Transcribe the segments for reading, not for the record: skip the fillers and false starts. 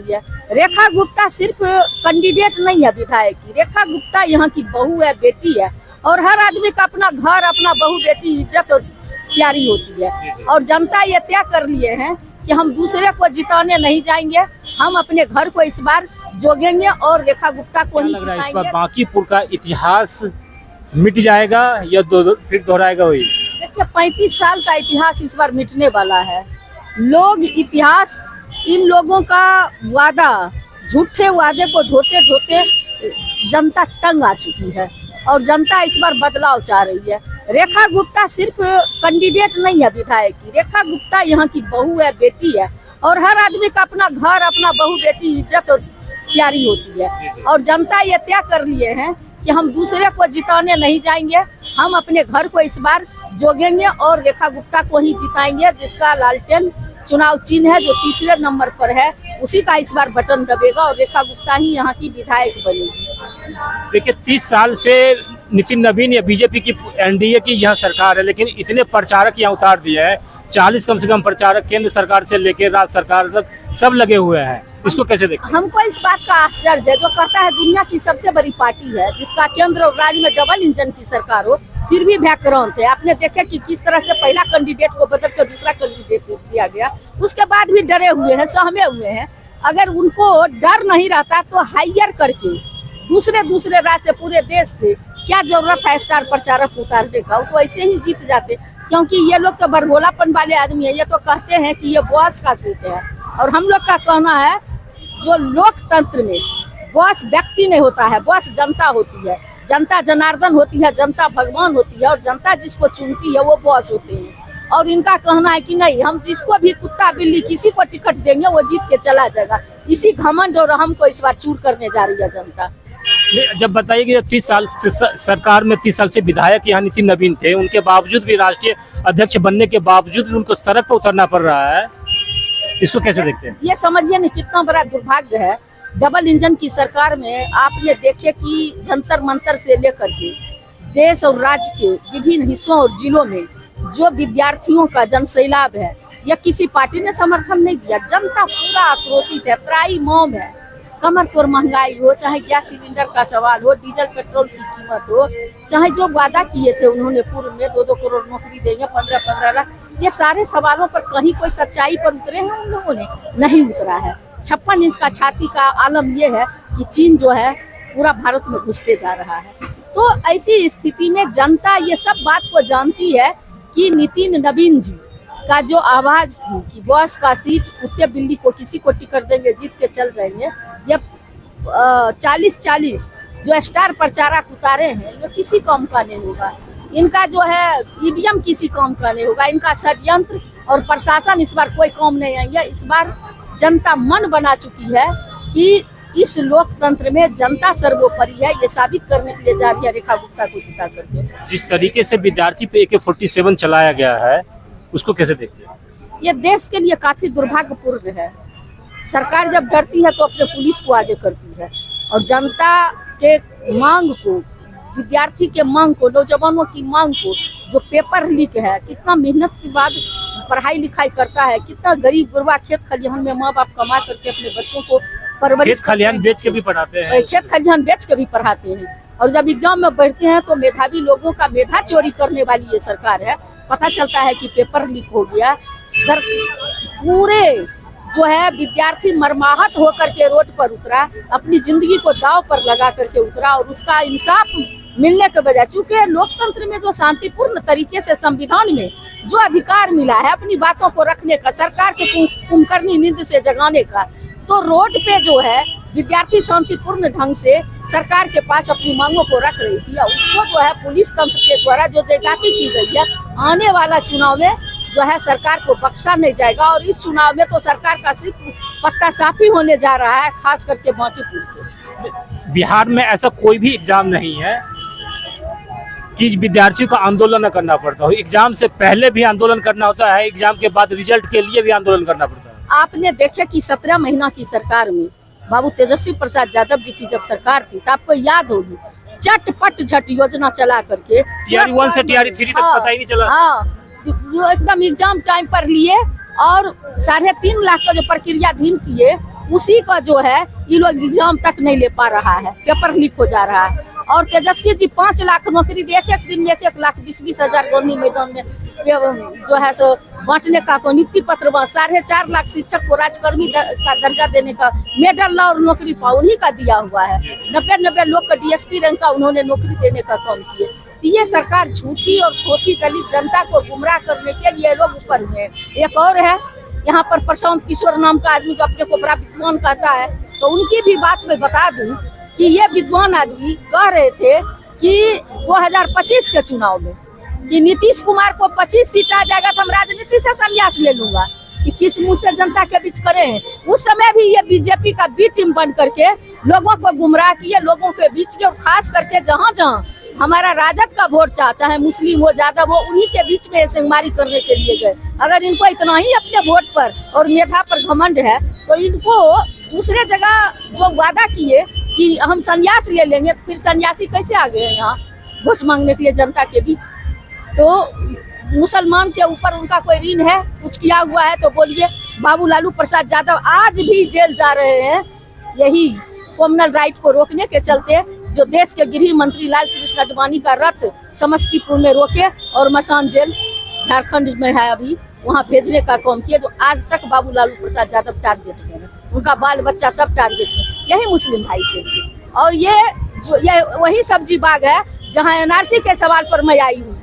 रही है। रेखा गुप्ता सिर्फ कैंडिडेट नहीं है विधायक की, रेखा गुप्ता यहाँ की बहू है, बेटी है, और हर आदमी का अपना घर, अपना बहू बेटी इज्जत और प्यारी होती है। और जनता ये तय कर लिए हैं कि हम दूसरे को जिताने नहीं जाएंगे, हम अपने घर को इस बार जोगेंगे और रेखा गुप्ता को ही जिताएंगे। इस बार बांकीपुर का इतिहास मिट जाएगा या फिर दोहराएगा वही? देखिए 35 साल का इतिहास इस बार मिटने वाला है। लोग इतिहास, इन लोगों का वादा, झूठे वादे को ढोते ढोते जनता तंग आ चुकी है और जनता इस बार बदलाव चाह रही है। रेखा गुप्ता सिर्फ कैंडिडेट नहीं है विधायक की, रेखा गुप्ता यहाँ की बहू है, बेटी है, और हर आदमी का अपना घर, अपना बहू बेटी इज्जत और प्यारी होती है। और जनता ये तय कर लिए हैं कि हम दूसरे को जिताने नहीं जाएंगे, हम अपने घर को इस बार जोगेंगे और रेखा गुप्ता को ही जिताएंगे, जिसका लालटेन चुनाव चिन्ह है जो तीसरे नंबर पर है, उसी का इस बार बटन दबेगा और रेखा गुप्ता ही यहाँ की विधायक बनेगी। देखिए 30 साल से नितिन नवीन या बीजेपी की एनडीए की यहाँ सरकार है, लेकिन इतने प्रचारक यहाँ उतार दिए हैं, 40 कम से कम प्रचारक केंद्र सरकार से लेकर राज्य सरकार तक सब लगे हुए हैं। इसको कैसे देखते हैं? हमको इस बात का आश्चर्य है, जो कहता है दुनिया की सबसे बड़ी पार्टी है, जिसका केंद्र और राज्य में डबल इंजन की सरकार हो, फिर भी भ्रांत है। आपने देखा कि किस तरह से पहला कैंडिडेट को बदल कर दूसरा कैंडिडेट दिया गया, उसके बाद भी डरे हुए हैं, सहमे हुए हैं। अगर उनको डर नहीं रहता तो हायर करके दूसरे राज्य से, पूरे देश से क्या जरूरत है स्टार प्रचारक उतारने का, उसको ऐसे ही जीत जाते। क्योंकि ये लोग तो बरगोलापन वाले आदमी है, ये तो कहते हैं कि ये बॉस का सीट है, और हम लोग का कहना है जो लोकतंत्र में बॉस व्यक्ति नहीं होता है, बॉस जनता होती है, जनता जनार्दन होती है, जनता भगवान होती है, और जनता जिसको चुनती है वो बॉस होते हैं। और इनका कहना है कि नहीं, हम जिसको भी कुत्ता बिल्ली किसी को टिकट देंगे वो जीत के चला जाएगा। इसी घमंड और रहम को इस बार चूर करने जा रही है जनता। जब बताइए कि 30 साल से सरकार में 30 साल से विधायक यहाँ नितिन नवीन थे, उनके बावजूद भी, राष्ट्रीय अध्यक्ष बनने के बावजूद भी उनको सड़क पर उतरना पड़ रहा है, इसको कैसे देखते हैं? ये समझिए ना कितना बड़ा दुर्भाग्य है। डबल इंजन की सरकार में आपने देखे कि जंतर मंतर से लेकर के देश और राज्य के विभिन्न हिस्सों और जिलों में जो विद्यार्थियों का जनसैलाब है, यह किसी पार्टी ने समर्थन नहीं दिया। जनता पूरा आक्रोशित है, त्राई मौम है। कमर तोड़ महंगाई हो, चाहे गैस सिलेंडर का सवाल हो, डीजल पेट्रोल की कीमत हो, चाहे जो वादा किए थे उन्होंने पूर्व में 2-2 करोड़ नौकरी देंगे, 15-15 लाख, ये सारे सवालों पर कहीं कोई सच्चाई पर उतरे हैं? उन लोगों ने नहीं उतरा है। 56 इंच का छाती का आलम ये है कि चीन जो है पूरा भारत में घुसते जा रहा है। तो ऐसी स्थिति में जनता ये सब बात को जानती है कि नितिन नवीन जी का जो आवाज थी कि बॉस का सीट, कुत्ते बिल्ली को किसी को टिकट देंगे, जीत के चल जाएंगे, ये 40-40 जो स्टार प्रचारक उतारे हैं, ये किसी काम का नहीं होगा। इनका जो है ईवीएम किसी काम का नहीं होगा, इनका षड्यंत्र और प्रशासन इस बार कोई काम नहीं आएंगे। इस बार जनता मन बना चुकी है कि इस लोकतंत्र में जनता सर्वोपरि है, ये साबित करने के लिए जा रही है रेखा गुप्ता को जिता करके। जिस तरीके से विद्यार्थी पे AK-47 चलाया गया है, उसको कैसे देखते हैं? ये देश के लिए काफी दुर्भाग्यपूर्ण है। सरकार जब डरती है तो अपने पुलिस को आगे करती है, और जनता के मांग को, विद्यार्थी के मांग को, नौजवानों की मांग को, जो पेपर लीक है, कितना मेहनत के बाद पढ़ाई लिखाई करता है, कितना गरीब गुरबा खेत खलिहान में माँ बाप कमा करके अपने बच्चों को परवरिश, खेत खलिहान बेच के भी पढ़ाते हैं, खेत खलिहान बेच के भी पढ़ाते हैं, और जब एग्जाम में बैठते हैं तो मेधावी लोगों का मेधा चोरी करने वाली ये सरकार है। पता चलता है कि पेपर लीक हो गया, सर पूरे जो है विद्यार्थी मरमाहत होकर के रोड पर उतरा, अपनी जिंदगी को दांव पर लगा करके उतरा, और उसका इंसाफ मिलने के बजाय, चूंकि लोकतंत्र में जो शांतिपूर्ण तरीके से संविधान में जो अधिकार मिला है अपनी बातों को रखने का, सरकार के कुंभकर्णी नींद से जगाने का, तो रोड पे जो है विद्यार्थी शांतिपूर्ण ढंग से सरकार के पास अपनी मांगों को रख रही थी, और उसको जो है पुलिस तंत्र के द्वारा जो ज्यादती की गई है, आने वाला चुनाव में जो है सरकार को बख्शा नहीं जाएगा। और इस चुनाव में तो सरकार का सिर्फ पत्ता साफी होने जा रहा है, खास करके बांकीपुर से। बिहार में ऐसा कोई भी एग्जाम नहीं है कि विद्यार्थियों को आंदोलन न करना पड़ता हो। एग्जाम से पहले भी आंदोलन करना होता है, एग्जाम के बाद रिजल्ट के लिए भी आंदोलन करना पड़ता है। आपने देखे कि 17 महीना की सरकार में बाबू तेजस्वी प्रसाद यादव जी की जब सरकार थी, तो आपको याद होगी चटपट झट योजना चला करके TR 1 से TR 3 तक पता ही नहीं चला। हाँ, जो एकदम एग्जाम टाइम पर लिए, और 3.5 लाख का जो प्रक्रियाधीन किए, उसी का जो है ये लोग एग्जाम तक नहीं ले पा रहा है, पेपर लीक हो जा रहा है। और तेजस्वी जी 5 लाख नौकरी दे, एक दिन में 1 लाख 20-20 हजार गांधी मैदान में जो है सो बांटने का को नियुक्ति पत्र 4.5 लाख शिक्षक को राजकर्मी का दर्जा देने का मेडल ला और नौकरी पाओ उन्हीं का दिया हुआ है। 90 लोग का डीएसपी रैंक का उन्होंने नौकरी देने का काम किए। ये सरकार झूठी और खोटी दलित जनता को गुमराह करने के लिए लोग ऊपर हुए। एक और है यहाँ पर प्रशांत किशोर नाम का आदमी जो अपने को बड़ा विद्वान कहता है, तो उनकी भी बात मैं बता दूं कि ये विद्वान आदमी कह रहे थे कि 2025 के चुनाव में कि नीतीश कुमार को 25 सीट आ जाएगा तो हम राजनीति से संन्यास ले लूंगा, कि किस मुंह से जनता के बीच करे हैं। उस समय भी ये बीजेपी का बी टीम बन करके लोगों को गुमराह किए, लोगों के बीच के, और खास करके जहाँ जहाँ हमारा राजद का वोट चाहे मुस्लिम हो यादव हो, उन्हीं के बीच में सिंहमारी करने के लिए गए। अगर इनको इतना ही अपने वोट पर और मेधा पर घमंड है तो इनको दूसरे जगह जो वादा किए कि हम संन्यास ले लेंगे, तो फिर सन्यासी कैसे आ गए यहाँ वोट मांगने के लिए जनता के बीच। तो मुसलमान के ऊपर उनका कोई ऋण है, कुछ किया हुआ है तो बोलिए। बाबू लालू प्रसाद यादव आज भी जेल जा रहे हैं, यही कॉमनल राइट को रोकने के चलते, जो देश के गृह मंत्री लाल कृष्ण आडवाणी का रथ समस्तीपुर में रोके और मसान जेल झारखंड में है अभी, वहाँ भेजने का काम किया। जो आज तक बाबू लालू प्रसाद यादव टारगेट में है, उनका बाल बच्चा सब टारगेट में, यही मुस्लिम भाई थे। और ये वही सब्जी बाग है जहाँ एनआरसी के सवाल पर मैं आई हुई थी।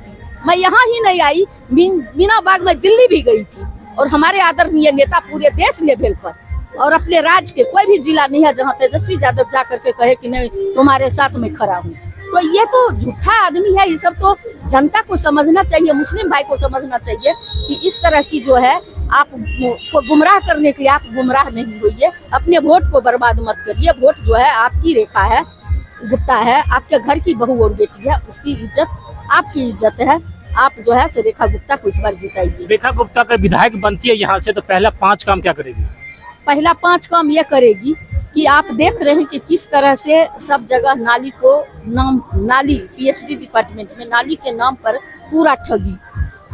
मैं यहाँ ही नहीं आई, मीना बाग में दिल्ली भी गई थी। और हमारे आदरणीय नेता पूरे देश लेवल पर और अपने राज्य के कोई भी जिला नहीं है जहाँ तेजस्वी यादव जा करके कहे कि नहीं तुम्हारे साथ में खड़ा हूँ। तो ये तो झूठा आदमी है। ये सब तो जनता को समझना चाहिए, मुस्लिम भाई को समझना चाहिए कि इस तरह की जो है आप को गुमराह करने के लिए आप गुमराह नहीं होइए, अपने वोट को बर्बाद मत करिए। वोट जो है आपकी रेखा है, गुप्ता है, आपके घर की बहू और बेटी है, उसकी इज्जत आपकी इज्जत है। आप जो है सो रेखा गुप्ता को इस बार जिताइए। रेखा गुप्ता का विधायक बनती है यहाँ से तो पहला 5 काम क्या करेगी? पहला 5 काम ये करेगी कि आप देख रहे हैं कि किस तरह से सब जगह नाली को नाली पीएचडी डिपार्टमेंट में नाली के नाम पर पूरा ठगी।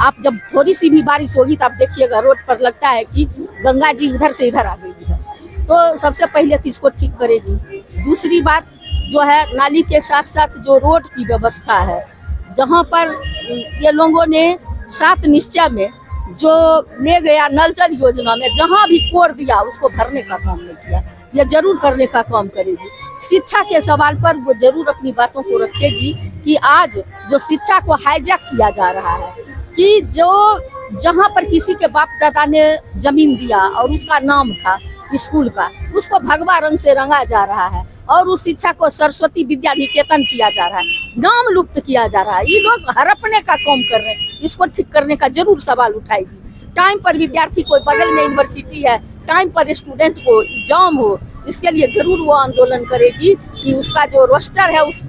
आप जब थोड़ी सी भी बारिश होगी तो आप देखिएगा रोड पर लगता है कि गंगा जी उधर से इधर आ गई है। तो सबसे पहले तो इसको ठीक करेगी। दूसरी बात जो है, नाली के साथ साथ जो रोड की व्यवस्था है, जहाँ पर ये लोगों ने 7 निश्चय में जो ले गया नल जल योजना में जहाँ भी कोर दिया उसको भरने का काम नहीं किया, यह जरूर करने का काम करेगी। शिक्षा के सवाल पर वो जरूर अपनी बातों को रखेगी कि आज जो शिक्षा को हाईजैक किया जा रहा है, कि जो जहाँ पर किसी के बाप दादा ने जमीन दिया और उसका नाम था स्कूल का, उसको भगवा रंग से रंगा जा रहा है और उस शिक्षा को सरस्वती विद्या निकेतन किया जा रहा है, नाम लुप्त किया जा रहा है। ये लोग हड़पने का काम कर रहे हैं, इसको ठीक करने का जरूर सवाल उठाएगी। टाइम पर विद्यार्थी को, बगल में यूनिवर्सिटी है, टाइम पर स्टूडेंट को एग्जाम हो, इसके लिए जरूर वो आंदोलन करेगी कि उसका जो रोस्टर है उस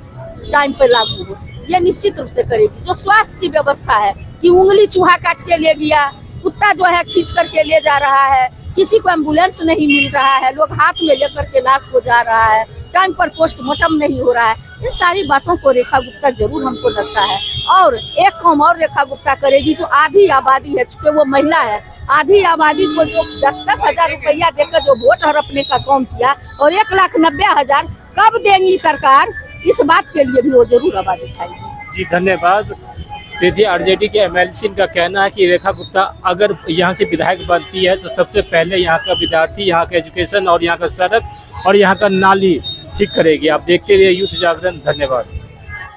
टाइम पर लागू हो। ये निश्चित रूप से करेगी। जो स्वास्थ्य की व्यवस्था है कि उंगली चूहा काट के ले गया, कुत्ता जो है खींच करके ले जा रहा है, किसी को एम्बुलेंस नहीं मिल रहा है, लोग हाथ में लेकर के लाश को जा रहा है, टाइम पर पोस्टमार्टम नहीं हो रहा है, इन सारी बातों को रेखा गुप्ता जरूर हमको लगता है। और एक काम और रेखा गुप्ता करेगी, जो आधी आबादी है, चूंकि वो महिला है, आधी आबादी को जो 10-10 हजार रुपया देकर जो वोट हड़पने का काम किया और 1,90,000 कब देंगी सरकार, इस बात के लिए भी वो जरूर आवाज उठाएगी। जी धन्यवाद। देखिए आरजेडी के एमएलसी का कहना है कि रेखा गुप्ता अगर यहाँ से विधायक बनती है तो सबसे पहले यहाँ का विद्यार्थी, यहाँ का एजुकेशन और यहाँ का सड़क और यहाँ का नाली ठीक करेगी। आप देखते रहिए यूथ जागरण। धन्यवाद।